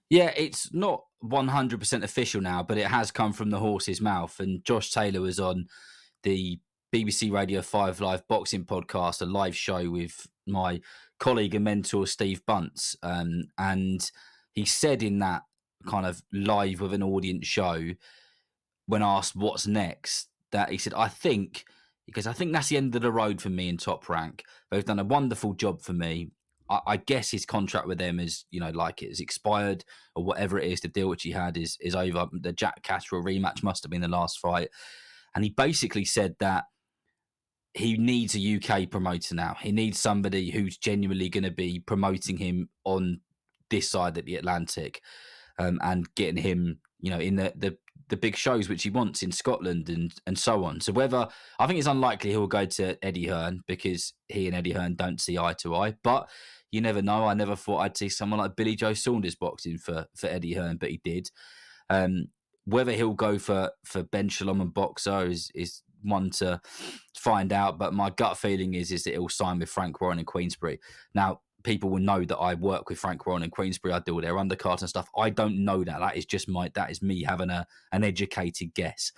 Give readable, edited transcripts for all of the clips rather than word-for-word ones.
Yeah, it's not 100% official now, but it has come from the horse's mouth. And Josh Taylor was on the BBC Radio 5 Live boxing podcast, a live show with my colleague and mentor, Steve Bunce. And he said in that kind of live with an audience show, when asked what's next, that he said, because I think that's the end of the road for me in Top Rank. They've done a wonderful job for me. I guess his contract with them is, like it has expired or whatever it is. The deal which he had is over. The Jack Catterall rematch must have been the last fight. And he basically said that he needs a UK promoter now. He needs somebody who's genuinely going to be promoting him on this side of the Atlantic, and getting him, in the big shows which he wants in Scotland and so on. So I think it's unlikely he'll go to Eddie Hearn, because he and Eddie Hearn don't see eye to eye. But you never know. I never thought I'd see someone like Billy Joe Saunders boxing for Eddie Hearn, but he did. Whether he'll go for Ben Shalom and Boxer is one to find out. But my gut feeling is that he'll sign with Frank Warren and Queensberry. Now, people will know that I work with Frank Warren and Queensberry. I do all their undercards and stuff. I don't know that. That is me having an educated guess.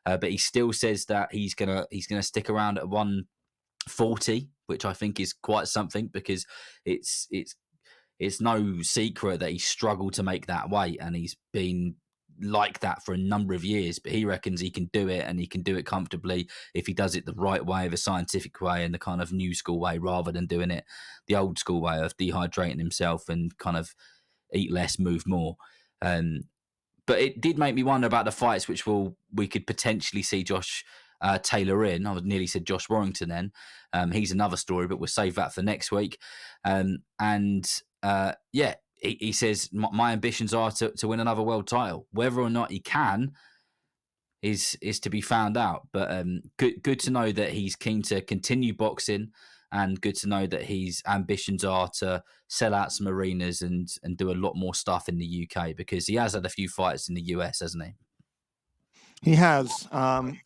But he still says that he's gonna stick around at 140, which I think is quite something, because it's no secret that he struggled to make that weight, and he's been like that for a number of years. But he reckons he can do it, and he can do it comfortably if he does it the right way, the scientific way, and the kind of new school way, rather than doing it the old school way of dehydrating himself and kind of eat less, move more. But it did make me wonder about the fights which we could potentially see Josh Taylor in. I would nearly said Josh Warrington then. He's another story, but we'll save that for next week. He says, my ambitions are to win another world title. Whether or not he can is to be found out. But good to know that he's keen to continue boxing, and good to know that his ambitions are to sell out some arenas and do a lot more stuff in the UK, because he has had a few fights in the US, hasn't he? He has.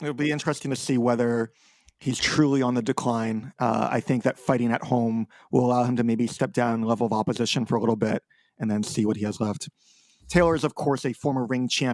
It'll be interesting to see whether he's truly on the decline. I think that fighting at home will allow him to maybe step down level of opposition for a little bit and then see what he has left. Taylor is, of course, a former ring champion